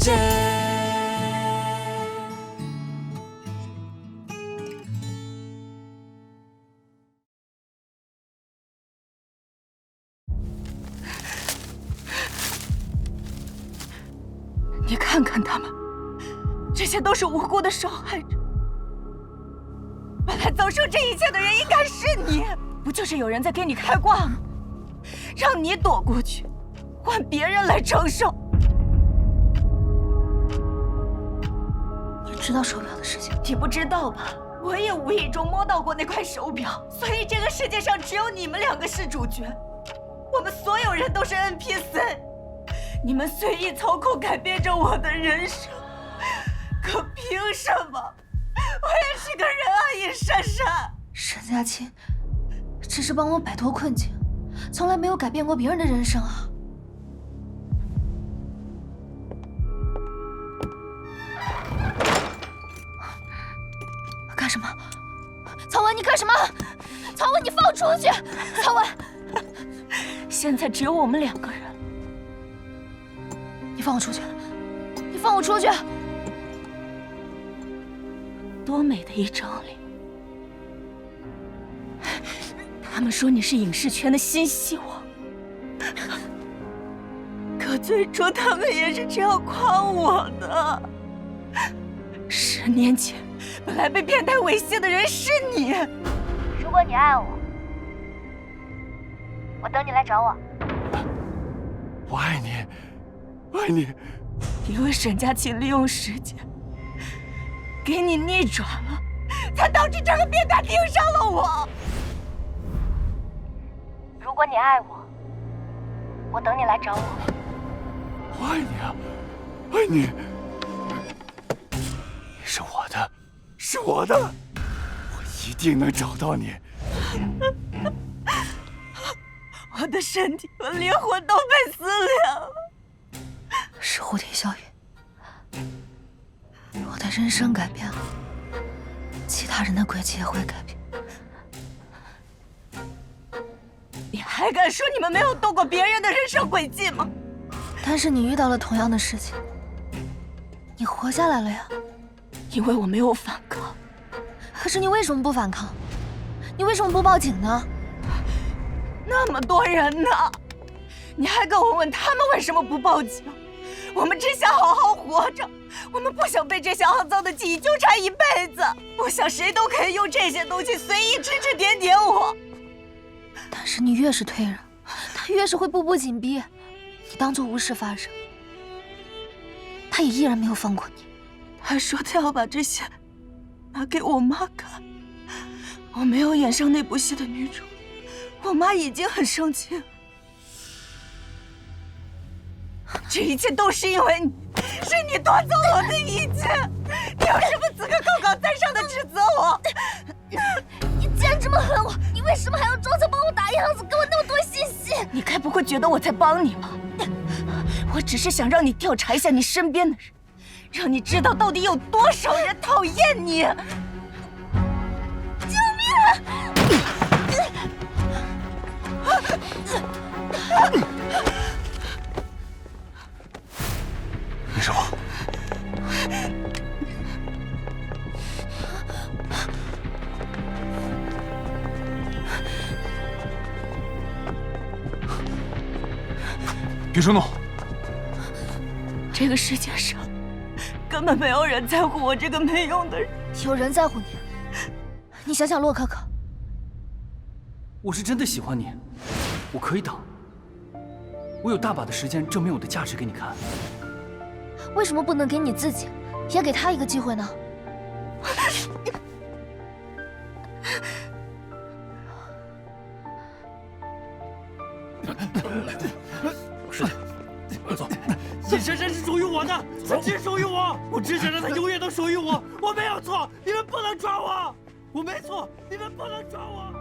界。你看看他们，这些都是无辜的受害者。本来遭受这一切的人应该是你，不就是有人在给你开挂吗？让你躲过去，换别人来承受。你知道手表的事情？你不知道吧？我也无意中摸到过那块手表，所以这个世界上只有你们两个是主角，我们所有人都是 NPC。你们随意操控改变着我的人生，可凭什么？我也是个人啊，尹珊珊。沈佳清只是帮我摆脱困境，从来没有改变过别人的人生啊。干什么？曹文，你干什么？曹文，你放我出去！曹文，现在只有我们两个人。你放我出去！你放我出去！多美的一张脸！他们说你是影视圈的新希望，可最初他们也是这样夸我的。10年前，本来被变态猥亵的人是你。如果你爱我，我等你来找我。我爱你，我爱你。因为沈佳琪利用时间给你逆转了，才导致这个变态盯上了我。如果你爱我，我等你来找我。我爱你啊，爱你。你是我的，是我的，我一定能找到你。我的身体和灵魂都被撕裂了。是蝴蝶效应，我的人生改变了，其他人的轨迹也会改变。你还敢说你们没有动过别人的人生轨迹吗？但是你遇到了同样的事情，你活下来了呀。因为我没有反抗。可是你为什么不反抗？你为什么不报警呢？那么多人呢，你还跟我问他们为什么不报警？我们只想好好活着，我们不想被这些肮脏的记忆纠缠一辈子，不想谁都可以用这些东西随意指指点点我。但是你越是推让，他越是会步步紧逼，你当作无事发生，他也依然没有放过你。他说他要把这些拿给我妈看，我没有演上那部戏的女主，我妈已经很生气了。这一切都是因为你，是你夺走我的一切，你有什么资格高高在上的指责我？你既然这么恨我，你为什么还要装作帮我打样子，给我那么多信息？你该不会觉得我在帮你吧？我只是想让你调查一下你身边的人，让你知道到底有多少人讨厌你。救命！你是我。别冲动。这个世界上根本没有人在乎我这个没用的人。有人在乎你，你想想洛可可。我是真的喜欢你，我可以等，我有大把的时间证明我的价值给你看。为什么不能给你自己，也给他一个机会呢？是的，走。尹珊珊是属于我的，她只属于我，我只想让她永远都属于我。我没有错，你们不能抓我。我没错，你们不能抓我。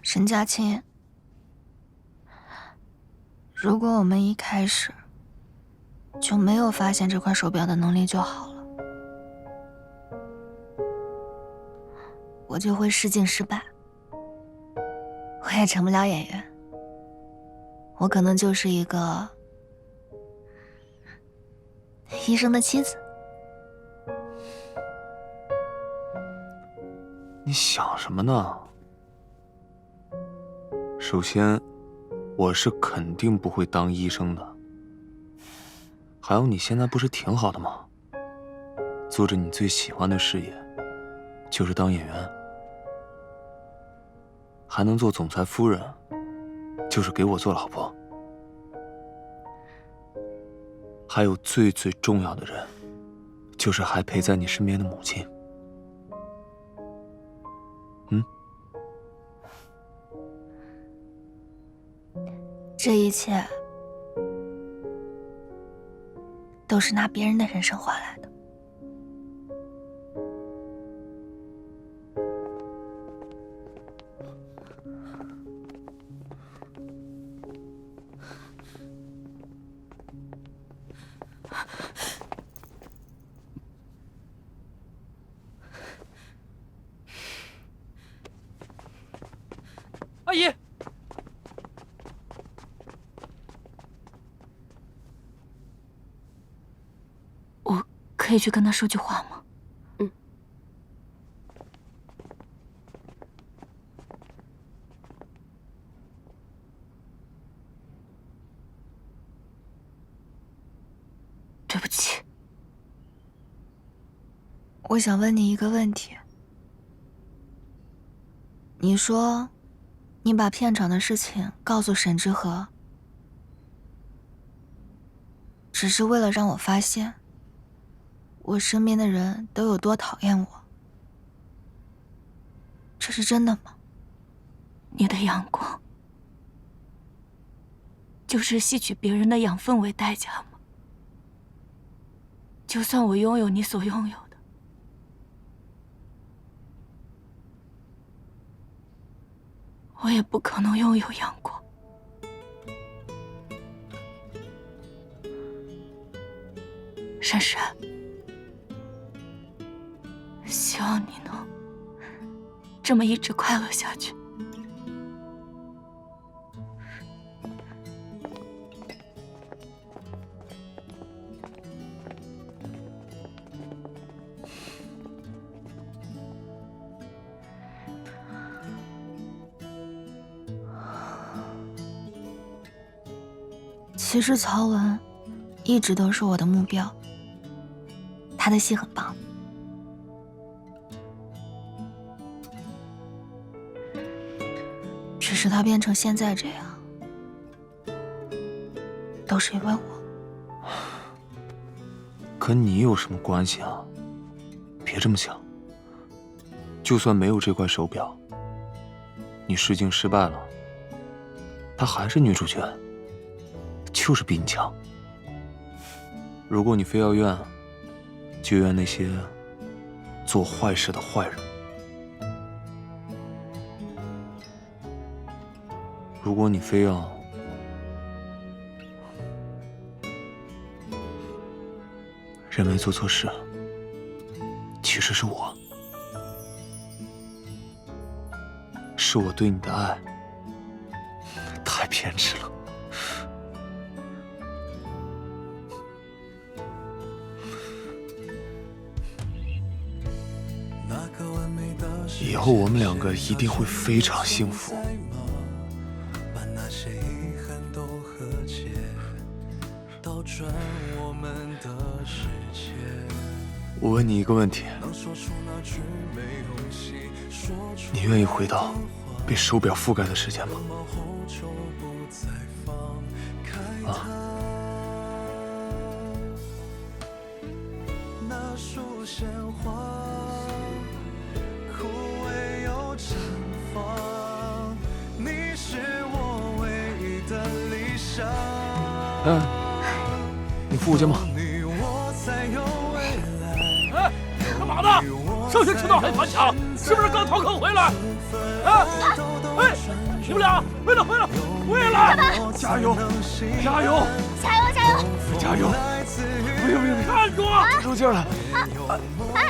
沈佳清，如果我们一开始就没有发现这块手表的能力就好了，我就会试镜失败，我也成不了演员，我可能就是一个医生的妻子。你想什么呢？首先，我是肯定不会当医生的。还有，你现在不是挺好的吗？做着你最喜欢的事业，就是当演员，还能做总裁夫人，就是给我做老婆。还有最重要的人，就是还陪在你身边的母亲。这一切都是拿别人的人生换来的。阿姨，我可以去跟他说句话吗？对不起。我想问你一个问题，你说你把片场的事情告诉沈之和，只是为了让我发现我身边的人都有多讨厌我，这是真的吗？你的阳光就是吸取别人的养分为代价吗？就算我拥有你所拥有的，我也不可能拥有阳光。珊珊，希望你能这么一直快乐下去。其实曹文一直都是我的目标，他的戏很棒，只是他变成现在这样，都是因为我。可你有什么关系啊？别这么想。就算没有这块手表，你试镜失败了，她还是女主角，就是比你强。如果你非要怨，就怨那些做坏事的坏人。如果你非要认为做错事其实是我，是我对你的爱太偏执了。以后我们两个一定会非常幸福。我问你一个问题，你愿意回到被手表覆盖的时间吗？啊？哎，你扶我肩膀。哎，干嘛呢？上学迟到还翻墙，是不是刚逃课回来？哎，你们俩回来，加油！加油！加油加油！加油！不行，站住！住劲儿了！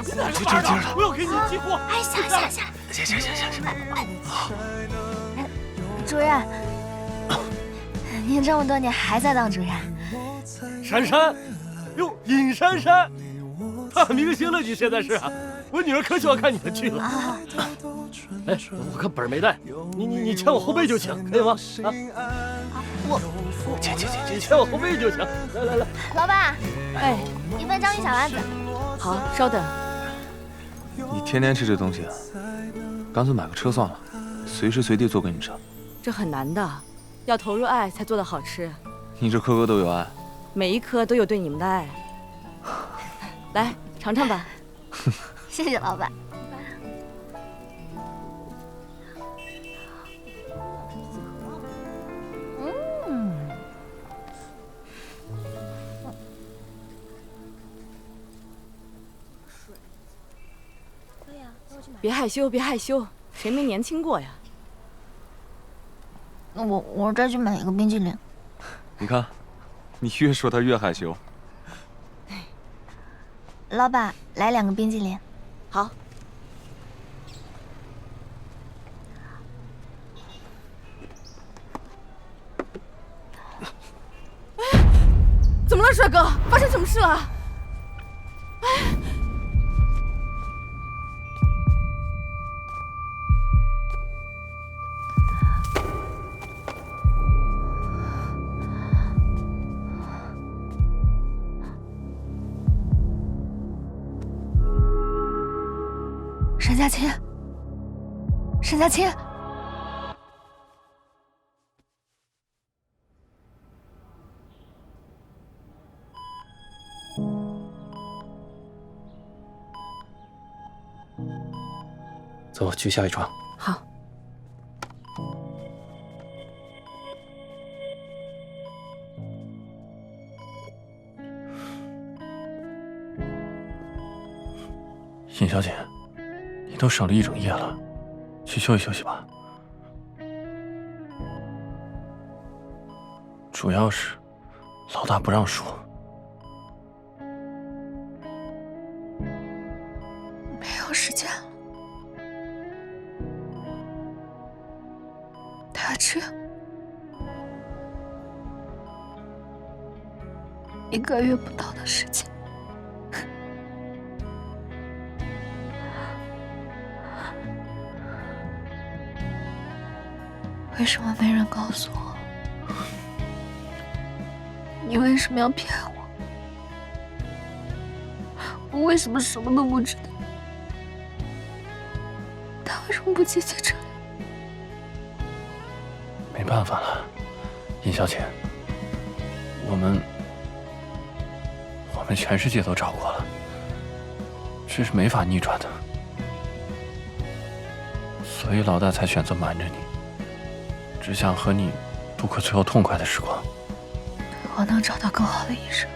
这劲儿了！我要给你记过。哎，下。行。主任，您这么多年还在当主任？珊珊，哟，尹珊珊，大明星了，你现在是啊？我女儿可喜欢看你的剧了。哎，我看本没带，你牵我后背就行，可以吗？你牵我后背就行。来。老板，哎，一份章鱼小丸子。好，稍等。你天天吃这东西啊？干脆买个车算了，随时随地做给你吃。这很难的，要投入爱才做得好吃。你这颗颗都有爱，每一颗都有对你们的爱。来尝尝吧。谢谢老板。别害羞，谁没年轻过呀？我再去买一个冰淇淋。你看，你越说他越害羞。老板，来2个冰淇淋。好。哎，怎么了，帅哥？发生什么事了？哎。沈佳清，走，去下一床。好。尹小姐，你都省了1整夜了，去休息休息吧。主要是老大不让说。没有时间了。他这1个月不到的时间。为什么没人告诉我？你为什么要骗我？我为什么什么都不知道？他为什么不积极这样？没办法了，尹小姐，我们全世界都找过了，这是没法逆转的，所以老大才选择瞒着你。只想和你度过最后痛快的时光。我能找到更好的医生，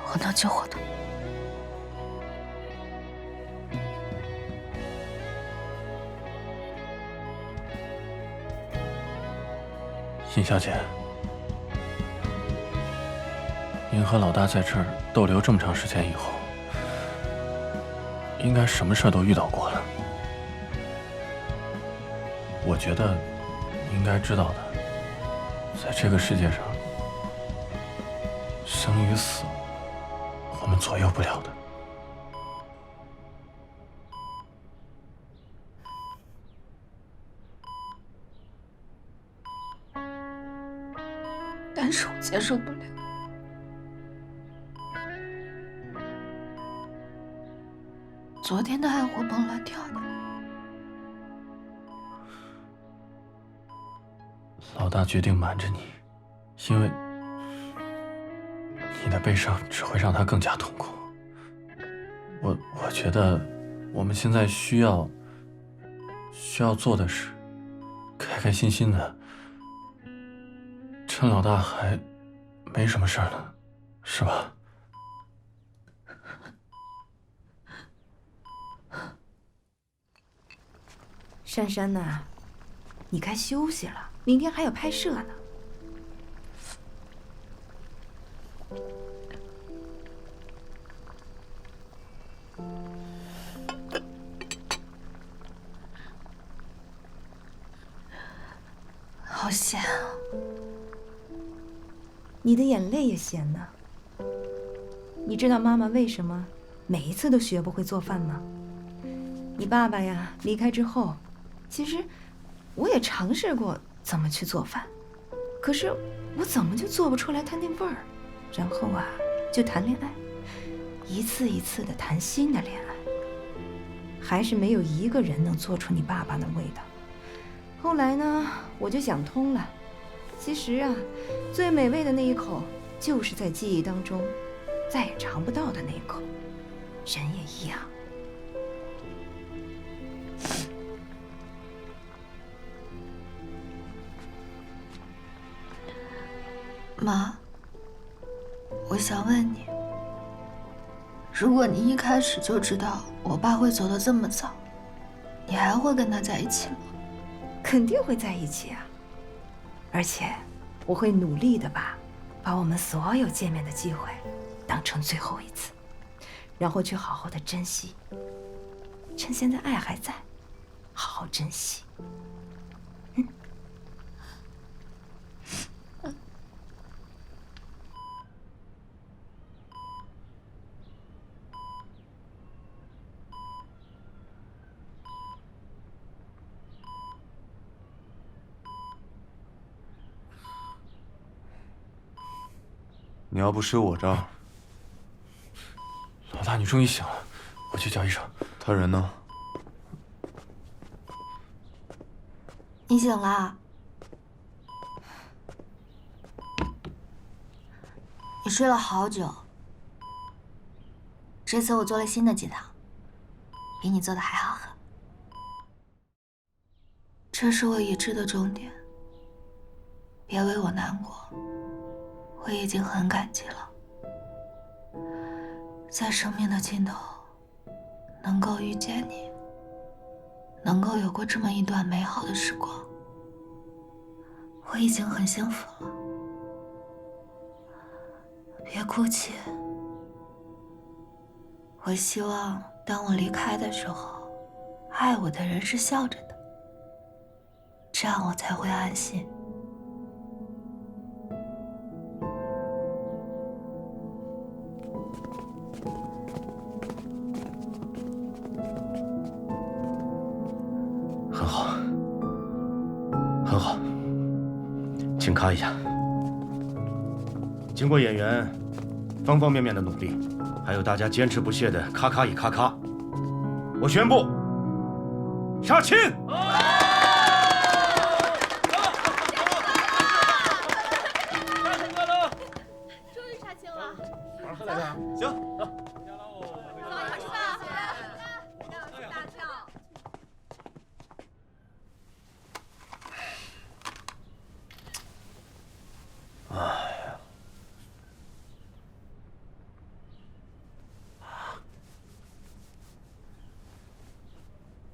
我能救活他。尹小姐，您和老大在这儿逗留这么长时间以后，应该什么事儿都遇到过了。我觉得你应该知道的，在这个世界上，生与死，我们左右不了的。但是我接受不了。昨天他还活蹦乱跳的。老大决定瞒着你，因为你的悲伤只会让他更加痛苦。我觉得我们现在需要做的是，开开心心的，趁老大还没什么事儿呢，是吧？珊珊呐，你该休息了，明天还要拍摄呢。好咸啊！你的眼泪也咸呢。你知道妈妈为什么每一次都学不会做饭吗？你爸爸呀离开之后，其实我也尝试过怎么去做饭，可是我怎么就做不出来他那味儿，然后啊就谈恋爱，一次一次的谈新的恋爱，还是没有一个人能做出你爸爸的味道。后来呢，我就想通了，其实啊，最美味的那一口，就是在记忆当中再也尝不到的那一口。人也一样。妈，我想问你，如果你一开始就知道我爸会走得这么早，你还会跟他在一起吗？肯定会在一起啊，而且我会努力的把我们所有见面的机会当成最后一次，然后去好好的珍惜，趁现在爱还在，好好珍惜。你要不睡我这儿？老大，你终于醒了，我去叫医生。他人呢？你醒啦？你睡了好久。这次我做了新的鸡汤，比你做的还好喝。这是我已知的终点，别为我难过。我已经很感激了，在生命的尽头，能够遇见你，能够有过这么一段美好的时光，我已经很幸福了。别哭泣，我希望当我离开的时候，爱我的人是笑着的，这样我才会安心。很好，很好，请咔一下。经过演员方方面面的努力，还有大家坚持不懈的咔咔一咔咔，我宣布杀青！终于杀青了！晚上喝点啥？行，走。早点吃饭。大跳。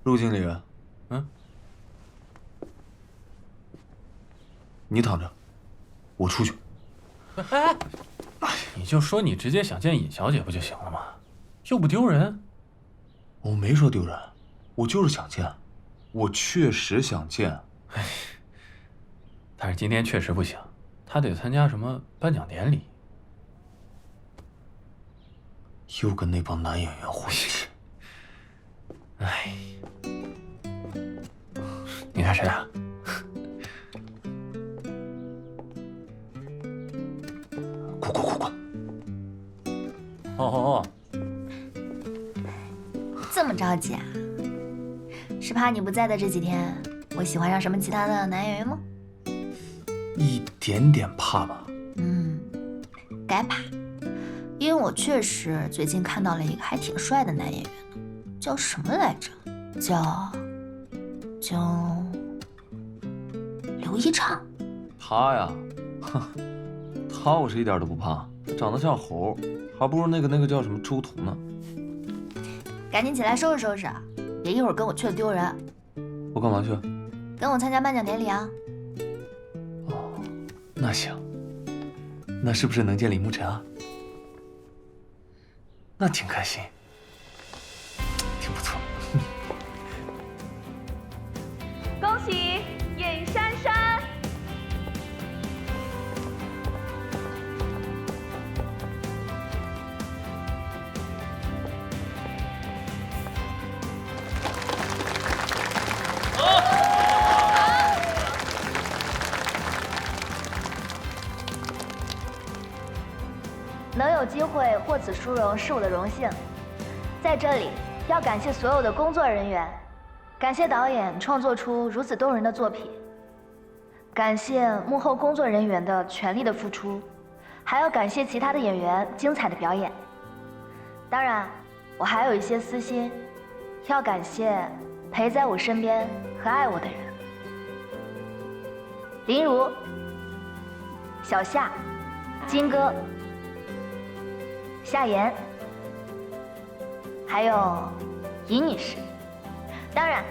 陆经理，你躺着，我出去。哎，你就说你直接想见尹小姐不就行了吗？又不丢人。我没说丢人，我就是想见，我确实想见。哎，但是今天确实不行，他得参加什么颁奖典礼。又跟那帮男演员混一起。哎，你看谁啊？滚！哦，这么着急啊？是怕你不在的这几天，我喜欢上什么其他的男演员吗？一点点怕吧。该怕，因为我确实最近看到了一个还挺帅的男演员呢，叫什么来着？叫刘一畅。他呀，他我是一点都不怕，他长得像猴，还不如那个叫什么周彤呢。赶紧起来收拾收拾，别一会儿跟我去了丢人。我干嘛去？跟我参加颁奖典礼啊。哦，那行。那是不是能见李慕辰啊？那挺开心，挺不错。恭喜尹珊珊！能有机会获此殊荣是我的荣幸，在这里要感谢所有的工作人员，感谢导演创作出如此动人的作品，感谢幕后工作人员的全力的付出，还要感谢其他的演员精彩的表演。当然，我还有一些私心，要感谢陪在我身边和爱我的人，林如、小夏、金哥、夏言，还有尹女士，当然，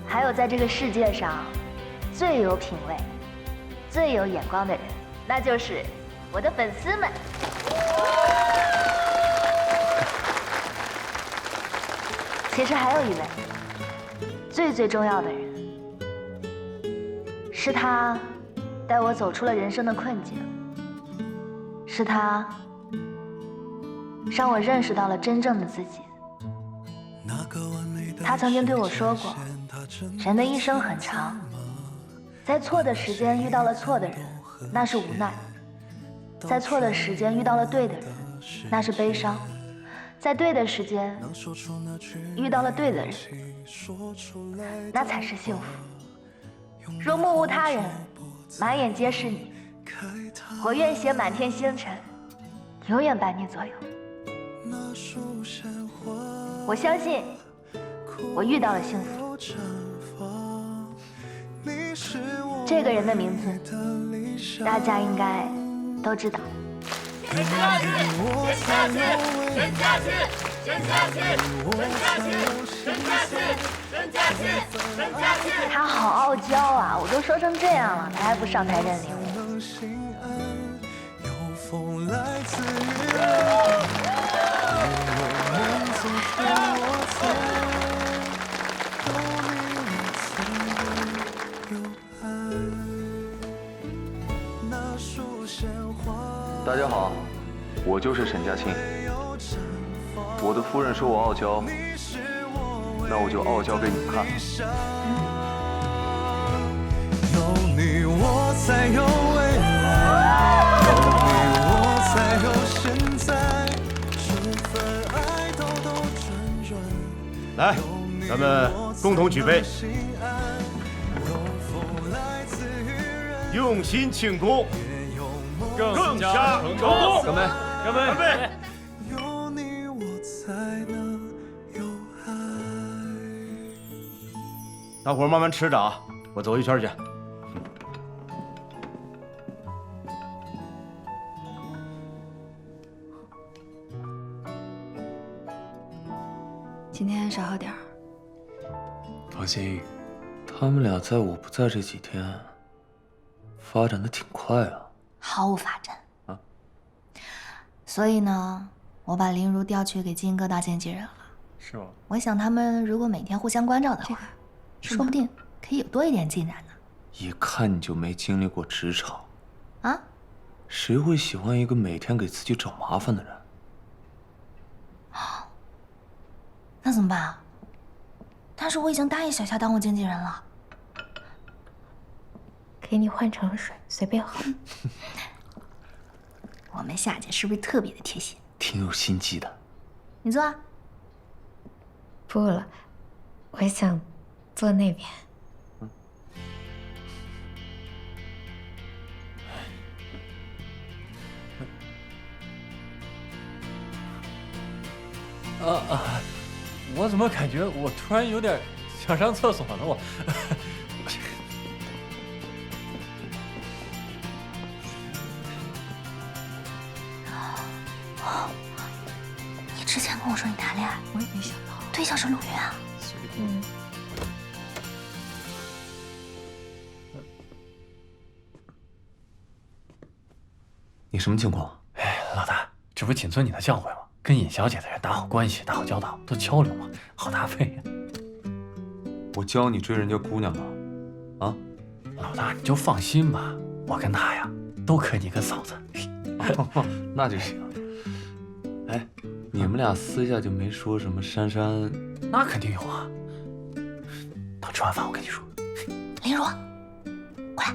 还有在这个世界上最有品味、最有眼光的人，那就是我的粉丝们。其实还有一位最重要的人，是他带我走出了人生的困境，是他让我认识到了真正的自己。他曾经对我说过，人的一生很长，在错的时间遇到了错的人，那是无奈；在错的时间遇到了对的人，那是悲伤；在对的时间遇到了对的人，那才是幸福。若目无他人，满眼皆是你，我愿携满天星辰，永远伴你左右。我相信我遇到了幸福。这个人的名字大家应该都知道。沉下去，沉下去，沉下去，沉下去，沉下去，沉下去，沉下去，沉下去。他好傲娇啊，我都说成这样了，他还不上台认领我。大家好，我就是沈佳庆。我的夫人说我傲娇，那我就傲娇给你们看。有你我才有未来，有你我才有现在，这份爱兜兜转转。来，咱们共同举杯，用心庆功，更加成功！干杯！干杯！干杯！有你我才能有爱。大伙儿慢慢吃着啊，我走一圈去。今天少喝点儿。放心，他们俩在我不在这几天，发展的挺快啊。毫无发展啊。所以呢，我把林如调去给金哥当经纪人了。是吗？我想他们如果每天互相关照的话，说不定可以有多一点进展呢。一看你就没经历过职场啊？谁会喜欢一个每天给自己找麻烦的人？那怎么办啊？但是我已经答应小夏当我经纪人了。给你换成水，随便喝。我们夏姐是不是特别的贴心？挺有心机的。你坐啊。不了，我想坐那边。我怎么感觉我突然有点想上厕所呢？我，你之前跟我说你谈恋爱，我也没想到对象是陆云啊。你什么情况？哎，老大，这不谨遵你的教诲吗？跟尹小姐的人打好关系，打好交道，多交流嘛，好搭配呀。我教你追人家姑娘吗？啊？老大，你就放心吧，我跟她呀都可你个嫂子。那就行。哎，你们俩私下就没说什么珊珊？那肯定有啊。等吃完饭我跟你说。林如，过来。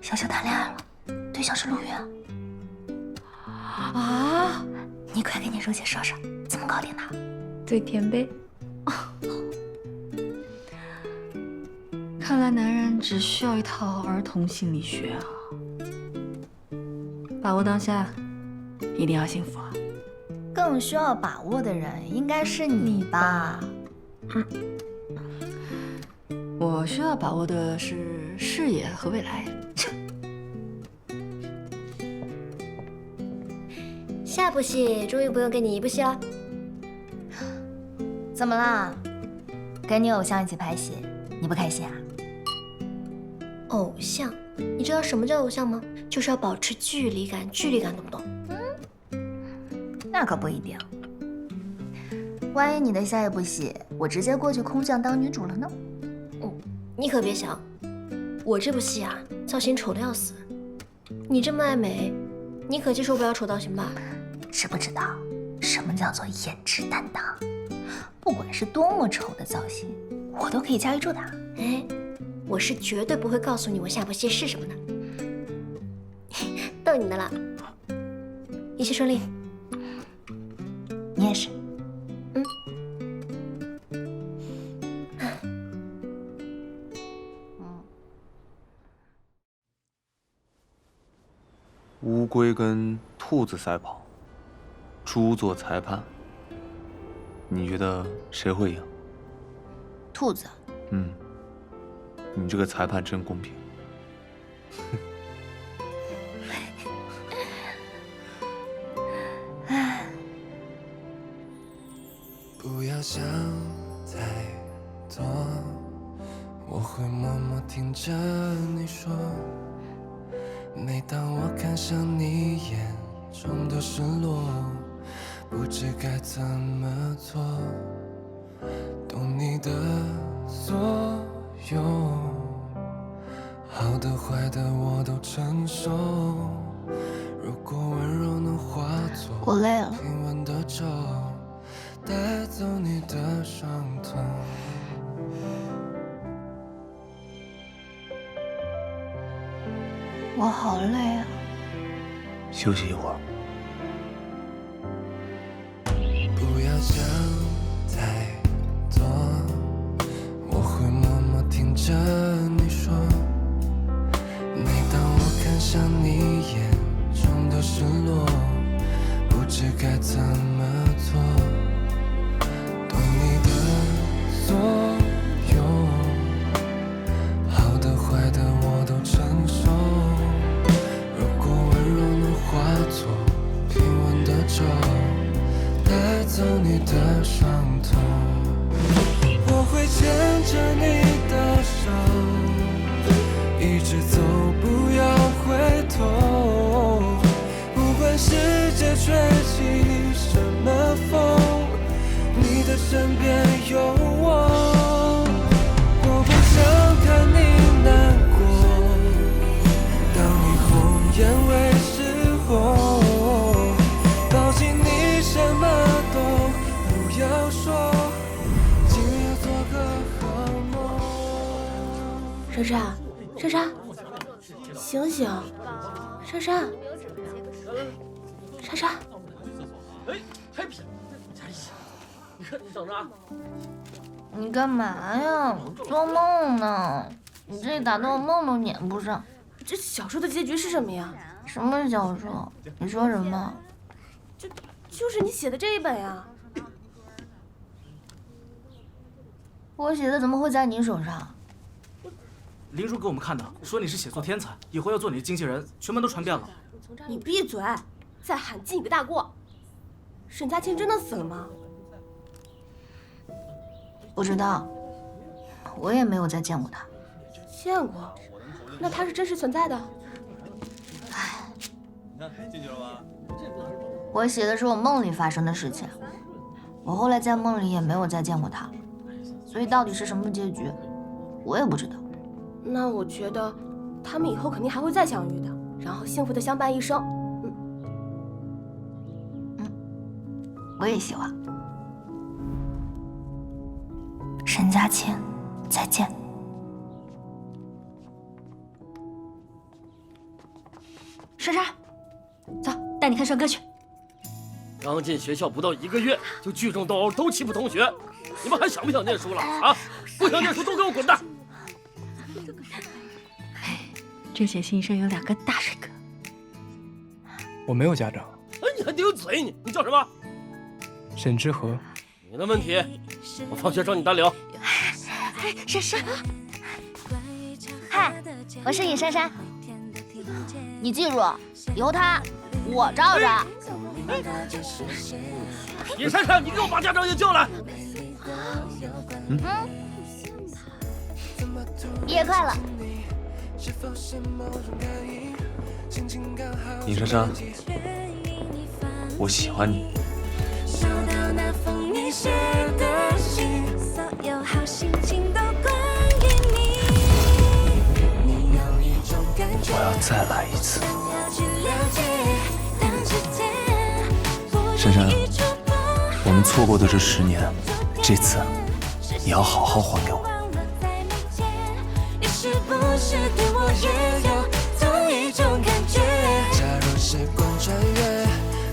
小小谈恋爱了，对象是陆云。啊！你快给你如姐说说，怎么搞定的？嘴甜呗。看来男人只需要一套儿童心理学啊！把握当下，一定要幸福啊！更需要把握的人应该是你吧？我需要把握的是事业和未来。下部戏终于不用跟你一部戏了。怎么啦？跟你偶像一起拍戏，你不开心啊？偶像，你知道什么叫偶像吗？就是要保持距离感，距离感懂不懂？那可不一定。万一你的下一部戏，我直接过去空降当女主了呢？你可别想，我这部戏啊，造型丑的要死。你这么爱美，你可接受不了丑造型吧？知不知道什么叫做颜值担当？不管是多么丑的造型，我都可以驾驭住的。哎，我是绝对不会告诉你我下部戏是什么的。逗你的啦，一切顺利。你也是。乌龟跟兔子赛跑，猪做裁判，你觉得谁会赢？兔子。你这个裁判真公平。不要想太多，我会默默听着你说。每当我看向你眼中的失落，不知该怎么做，懂你的所有，好的坏的我都承受。如果温柔能化作我累了，平稳的舟，带走你的伤痛。我好累啊。休息一会儿。不要想太多，我会默默听着你说。每当我看向你眼中的失落，不知该怎么做，懂你的所有，好的坏的我都承受。如果温柔能化作平稳的舟，带走你的伤痛，我会牵着你的手，一直走，不要回头。不管世界吹起什么风，你的身边有我。我不想看你难过，当你红颜为湿红，抱紧你什么都不要说，今夜做个好梦。莎莎，莎莎，醒醒，莎莎，莎莎。哎，太平，你看，你等着啊！你干嘛呀？我做梦呢。你这打得我梦都撵不上。这小说的结局是什么呀？什么小说？你说什么？就是你写的这一本呀。我写的怎么会在你手上？林如给我们看的，说你是写作天才，以后要做你的经纪人，全门都传遍了。你闭嘴！再喊记你个大过。沈佳清真的死了吗？不知道，我也没有再见过他。见过？那他是真实存在的？唉，我写的是我梦里发生的事情，我后来在梦里也没有再见过他，所以到底是什么结局，我也不知道。那我觉得他们以后肯定还会再相遇的，然后幸福的相伴一生。我也希望。沈佳倩，再见。珊珊，走，带你看帅哥去。刚进学校不到1个月就聚众斗殴，都欺负同学，你们还想不想念书了啊？不想念书都给我滚蛋！这届新生有2个大帅哥。我没有家长。哎，你还顶嘴你叫什么？沈之和。你的问题，我放学找你单聊。珊珊，嗨，我是尹珊珊。你记住，以后他我罩着。尹珊珊，你给我把家长也叫来。毕业快乐。尹珊珊，我喜欢你。我要再来一次。珊珊，我们错过的这10年，这次你要好好还给我。假如时光穿越，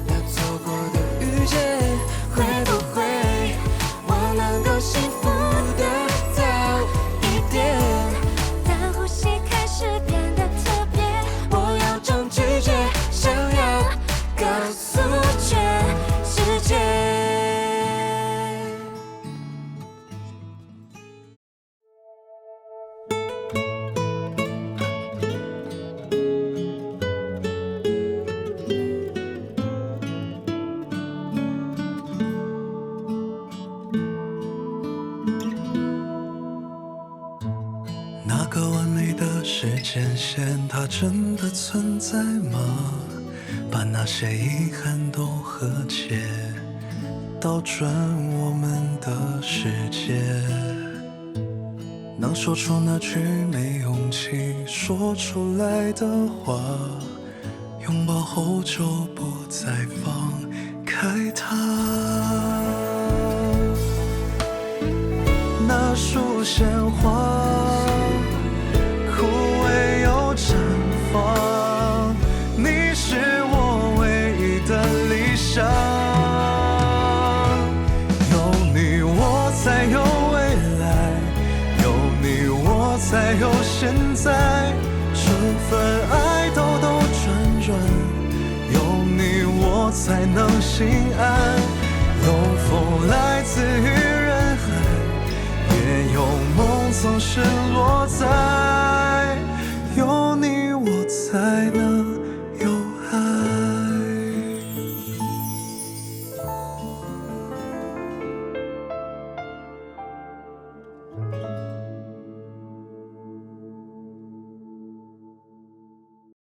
那错过的遇见，会不会我能够幸福的早一点？当呼吸开始变得特别，我有种直觉，想要告诉全世界。那个完美的时间线，它真的存在吗？把那些遗憾都和解，倒转我们的世界。能说出那句没勇气说出来的话，拥抱后就不再放开它。那束鲜花枯萎又绽放，你是我唯一的理想。有你我才有未来，有你我才有现在。春分爱兜兜转转，有你我才能心安。有风来自于人海，也有梦总是落在